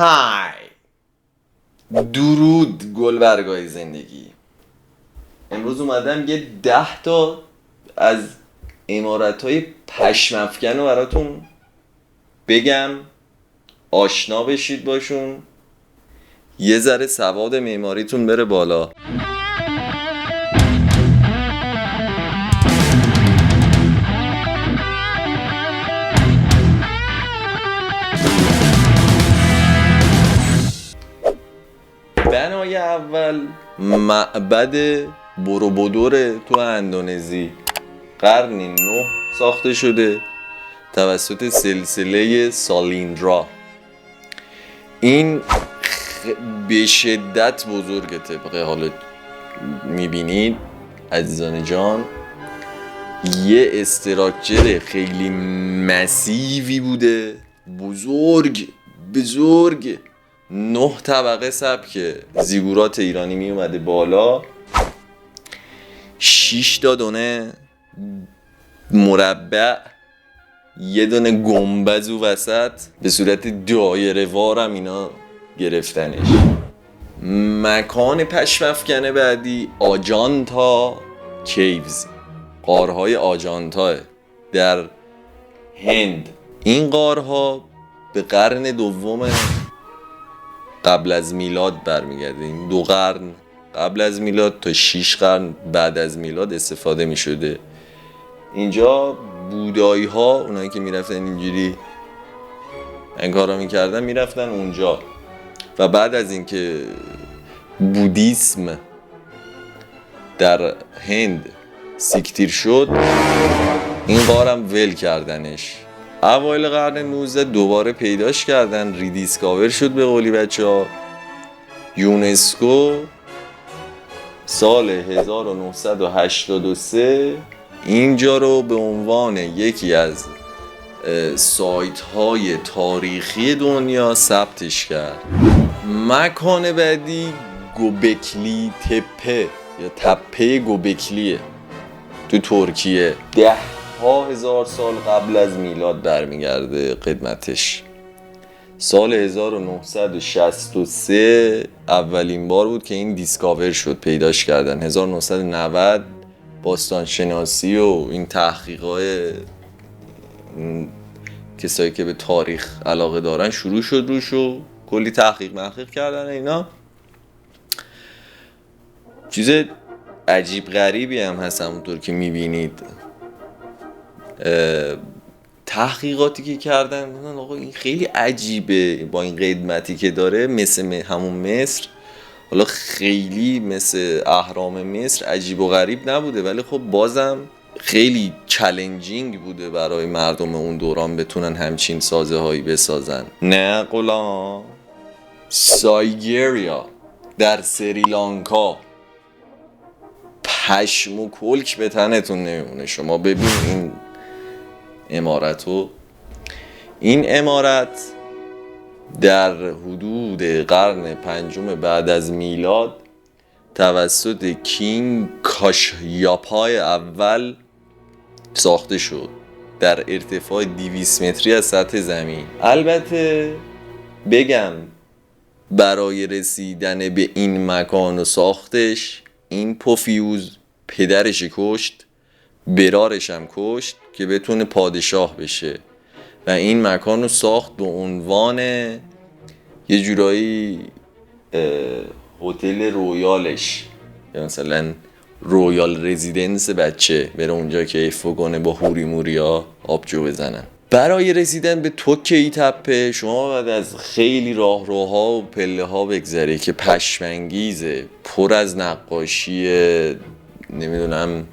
های درود گلبرگای زندگی. امروز اومدم یه 10 تا از عمارت‌های پشم‌افکن رو براتون بگم، آشنا بشید باشون، یه ذره سواد معماریتون بره بالا. بنای اول معبد بوروبودور تو اندونزی قرن 9 ساخته شده توسط سلسله سالیندرا. این به شدت بزرگه، طبقه حالا میبینید عزیزان جان، یه استراکچر خیلی مسیوی بوده، بزرگ 9 طبقه سبک زیگورات ایرانی می اومده بالا، 6 تا دونه مربع، یه دونه گنبد وسط به صورت دایره وارم اینا گرفتنش. مکان پشم‌افکن بعدی آجانتا کیوز، غارهای آجانتا در هند. این غارها به قرن دوم قبل از میلاد برمیگرده. این 2 قرن قبل از میلاد تا 6 قرن بعد از میلاد استفاده می شده. اینجا بودایی ها، اونایی که میرفتن اینجوری این کارا میکردن، میرفتن اونجا و بعد از اینکه بودیسم در هند سیکتیر شد، این غارم ول کردنش. اوایل قرن 19 دوباره پیداش کردن، ریدیسکاور شد به قولی بچه ها. یونسکو سال 1983 اینجا رو به عنوان یکی از سایت های تاریخی دنیا ثبتش کرد. مکان بعدی گوبکلی تپه یا تپه گوبکلیه تو ترکیه. 10,000 سال قبل از میلاد برمیگرده قدمتش. سال 1963 اولین بار بود که این دیسکاور شد، پیداش کردن. 1990 باستانشناسی و این تحقیقات کسایی که به تاریخ علاقه دارن شروع شد روش و کلی تحقیق کردن. اینا چیز عجیب غریبی هم هست، همونطور که میبینید. تحقیقاتی که کردن آقا این خیلی عجیبه با این قدمتی که داره، مثل همون مصر. حالا خیلی مثل اهرام مصر عجیب و غریب نبوده، ولی خب بازم خیلی چالنجینگ بوده برای مردم اون دوران بتونن همچین سازه هایی بسازن. نه قلا سایگریا در سریلانکا، پشم و کلک به تنتون نمیمونه. شما ببین این امارتو. این امارت در حدود قرن 5 بعد از میلاد توسط کینگ کاشیاپای اول ساخته شد در ارتفاع 200 متری از سطح زمین. البته بگم برای رسیدن به این مکان و ساختش، این پوفیوز پدرش کشت، برارش هم کشت که بتونه پادشاه بشه و این مکان رو ساخت به عنوان یه جورایی هتل رویالش، یا مثلا رویال رزیدنس بچه، بره اونجا کیف کنه با هوری موریا آبجو بزنن. برای رسیدن به توک ای تپه شما باید از خیلی راهروها و پله ها بگذری که پشمنگیزه، پر از نقاشی، نمیدونم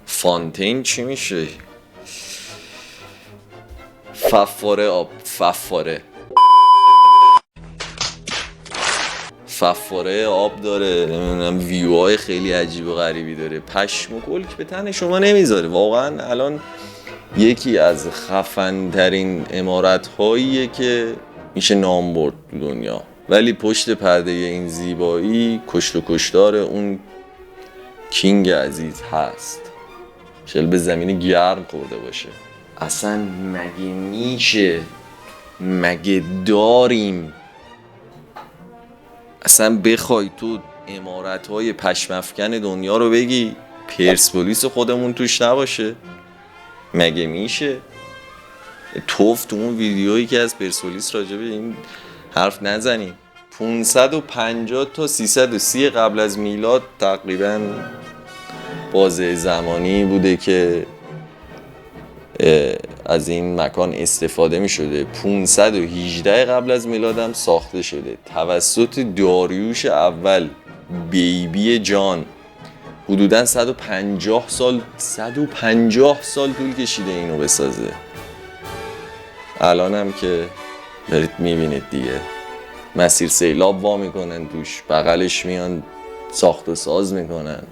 فانتین چی میشه، فواره آب داره، نمیدونم ویوهای خیلی عجیب و غریبی داره. پشم و کلک به تن شما نمیذاره. واقعا الان یکی از خفن ترین امارت هاییه که میشه نام برد دنیا، ولی پشت پرده این زیبایی کشت و کشتار اون کینگ عزیز هست. شاید به زمین گرم خورده باشه. اصلا مگه میشه، مگه داریم اصلا بخوای تو عمارت‌های پشم‌افکن دنیا رو بگی پرسپولیس خودمون توش نباشه؟ مگه میشه؟ توف تو اون ویدیویی که از پرسپولیس راجع به این حرف نزنیم. 550 تا 330 قبل از میلاد تقریبا بازه زمانی بوده که از این مکان استفاده می شده. 518 قبل از میلاد هم ساخته شده توسط داریوش اول بیبی جان. حدوداً 150 سال طول کشیده اینو بسازه. الان هم که دارید میبینید دیگه مسیر سیلاب وا میکنن توش، بغلش میان ساخت و ساز میکنن.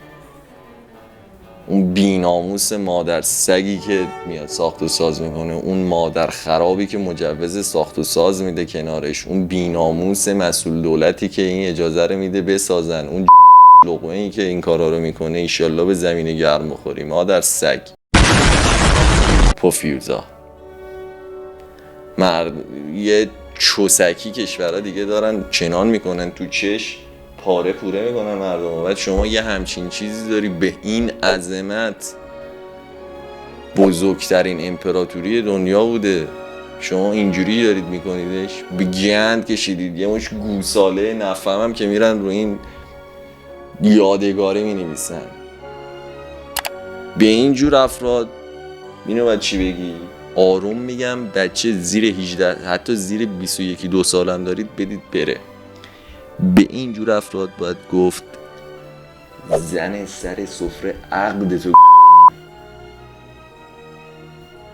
اون بیناموس مادر سگی که میاد ساخت و ساز میکنه، اون مادر خرابی که مجوز ساخت و ساز میده کنارش، اون بیناموس مسئول دولتی که این اجازه رو میده بسازن، اون لقمه‌ای که این کارا رو میکنه ایشالله به زمین گرم بخوری مادر سگ. پوفیوزا مرد یه چوسکی کشورها دیگه دارن چنان میکنن تو چش، پاره پوره میکنن مردم. و بعد شما یه همچین چیزی داری به این عظمت، بزرگترین امپراتوری دنیا بوده، شما اینجوری دارید میکنیدش، به گند کشیدید. یه مش گوساله نفهمم که میرن رو این یادگاری مینویسن. به اینجور افراد اینو باید چی بگی؟ آروم میگم بچه زیر 18 حتی زیر 21-22 سالم دارید بدید بره. به اینجور افراد باید گفت زن سر سفره عقد تو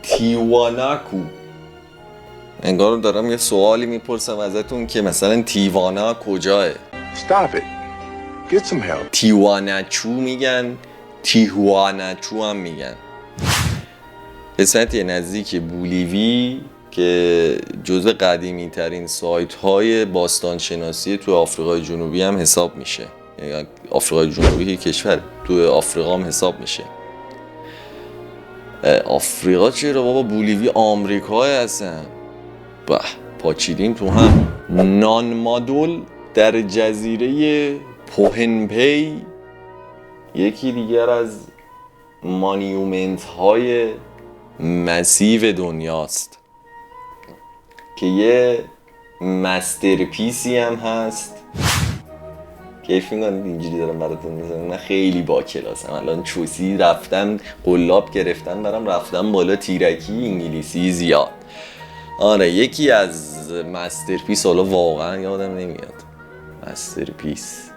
تیواناکو. انگار دارم یه سوالی میپرسم ازتون که مثلا تیوانا کجاه؟ Stop it. Get some help. تیواناچو میگن، تیهواناچو هم میگن. قسمت نزدیک بولیوی که جزو قدیمی ترین سایت های باستانشناسی تو آفریقای جنوبی هم حساب میشه. یعنی آفریقای جنوبی کشور تو آفریقا هم حساب میشه. آفریقا چرا بابا؟ بولیوی آمریکای هستن. به پاچیدیم تو هم. نان مادول در جزیره پوهنپی یکی دیگر از مانیومنت های مسیو دنیاست که یه مسترپیسی هم هست. کیف میکنید اینجوری دارم براتون میزنم؟ من خیلی با کلاسم. الان چوسی رفتم قلاب گرفتم برم رفتم بالا تیرکی انگلیسی زیاد. آره یکی از مسترپیس، حالا واقعا یادم نمیاد مسترپیس،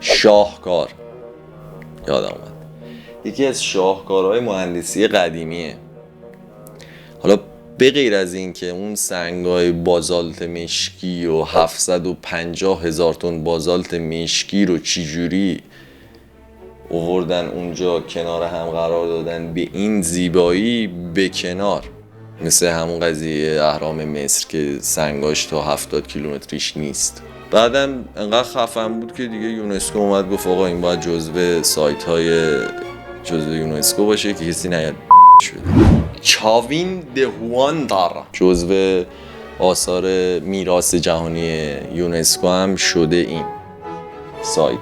شاهکار یادم اومد، یکی از شاهکارهای مهندسی قدیمیه. حالا به غیر از این که اون سنگای بازالت مشکی و 750,000 تن بازالت مشکی رو چجوری آوردن اونجا کنار هم قرار دادن به این زیبایی، به کنار مثل همون قضیه اهرام مصر که سنگاش تا 70 کیلومتریش نیست. بعدم انقدر خفن بود که دیگه یونسکو اومد گفت آقا این باید جزو سایت های جزو یونسکو باشه که کسی نیاد شده. چاوین دهواندار جزو آثار میراث جهانی یونسکو هم شده. این سایت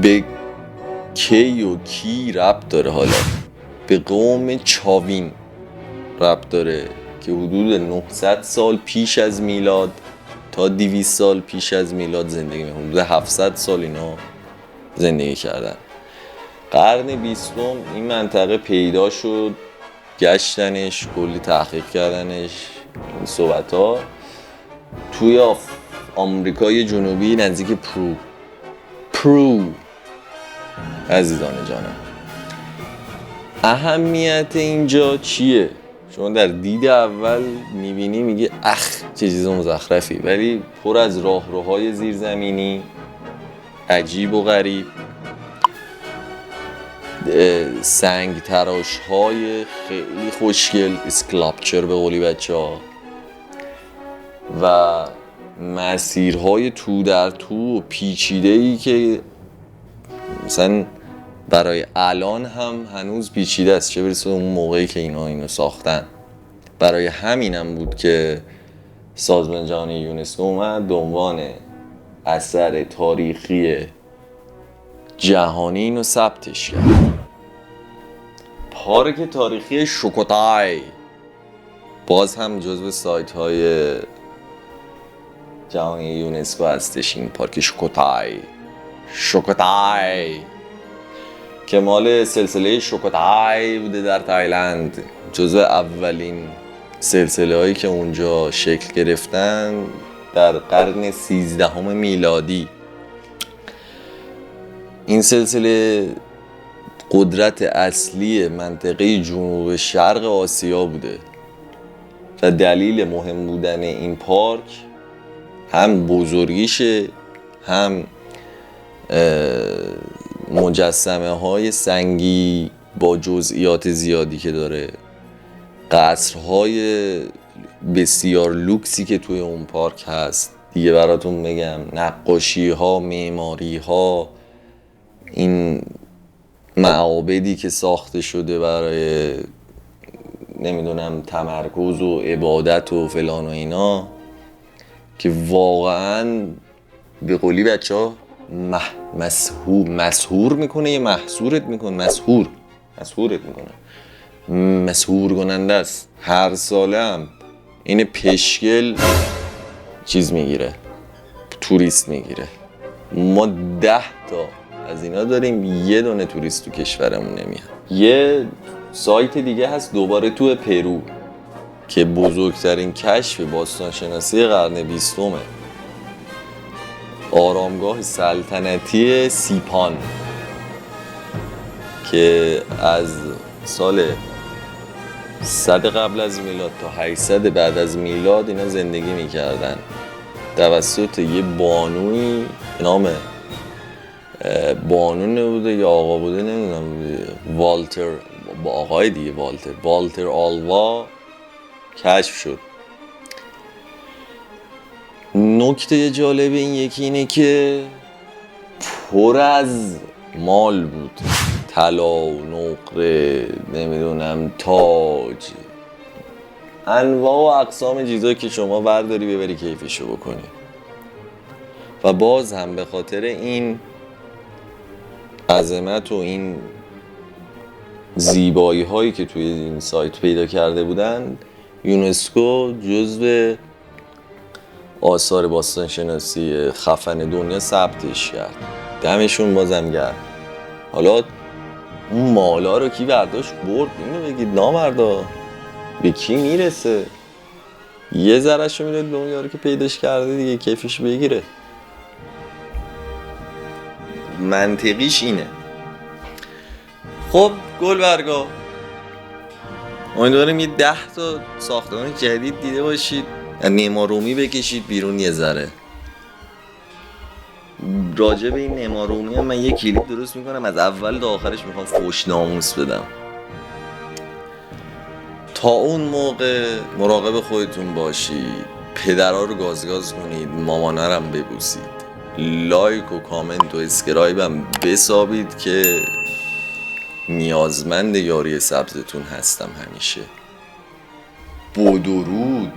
به کی و کی ربط داره؟ حالا به قوم چاوین ربط داره که حدود 900 سال پیش از میلاد تا 200 سال پیش از میلاد زندگی می‌کردن. حدود 700 سال اینا زندگی کردن. قرن 20 این منطقه پیدا شد، گشتنش، کلی تحقیق کردنش. این صحبت‌ها توی آمریکای جنوبی نزدیک پرو عزیزان جانم. اهمیت اینجا چیه؟ شما در دید اول میبینی میگه اخ چه چیز مزخرفی، ولی پر از راهروهای زیرزمینی عجیب و غریب، سنگ تراش های خیلی خوشگل، اسکلاپچر به قولی بچه ها، و مسیرهای تو در تو و پیچیده ای که مثلا برای الان هم هنوز پیچیده است، چه برسه اون موقعی که اینو ساختن. برای همینم بود که سازمان جهانی یونسکو اومد به عنوان اثر تاریخی جهانی اینو ثبتش کرد. پارک تاریخی شوکوتای باز هم جزو سایت های جهانی یونسکو هستش. این پارک شوکوتای که مال سلسله شوکوتای بوده در تایلند. جزو اولین سلسله هایی که اونجا شکل گرفتن در قرن 13 میلادی. این سلسله قدرت اصلی منطقه جنوب شرق آسیا بوده و دلیل مهم بودن این پارک هم بزرگیشه، هم مجسمه های سنگی با جزئیات زیادی که داره، قصرهای بسیار لوکسی که توی اون پارک هست. دیگه براتون میگم نقاشی ها، معماری ها، این معابدی که ساخته شده برای نمیدونم تمرکز و عبادت و فلان و اینا، که واقعا به قولی بچه ها مسحور میکنه یا محصورت میکنه. مسحورت میکنه، مسحور کننده است. هر ساله هم این پشگل چیز میگیره، توریست میگیره. ما 10 تا از اینا داریم، یه دونه توریست تو کشورمون نمیاد. یه سایت دیگه هست دوباره تو پرو که بزرگترین کشف باستانشناسی قرن 20، آرامگاه سلطنتی سیپان که از سال 100 قبل از میلاد تا 800 بعد از میلاد اینا زندگی میکردن توسط یه بانوی نام بانو بوده یا آقا بوده نمیدونم، والتر، با آقای دیگه والتر آلوا کشف شد. نکته جالب این یکی اینه که پر از مال بود، طلا، نقره، نمیدونم تاج، انواع و اقسام چیزایی که شما برداری ببری کیفشو بکنی. و باز هم به خاطر این عظمت و این زیبایی هایی که توی این سایت پیدا کرده بودن، یونسکو جزو آثار باستانشناسی خفن دنیا ثبتش کرد. دمشون بازم گرم. حالا اون مالا رو کی برداشت برد؟ اینو بگید نامردا به کی میرسه؟ یه ذره‌شو میره به اون یارو که پیداش کرده دیگه، کیفش بگیره. منطقیش اینه. خب گلبرگا، امیدوارم یه 10 تا ساختمان جدید دیده باشید، نمارومی بکشید بیرون. یه ذره راجع به این نمارومی هم من یه کلیپ درست میکنم، از اول تا آخرش میخوام فوش ناموس بدم. تا اون موقع مراقب خودتون باشید، پدرها رو گازگاز کنید، مامانا رو هم ببوسید، لایک و کامنت و اسکرایب هم بسابید که نیازمند یاری سبزتون هستم همیشه. بدرود.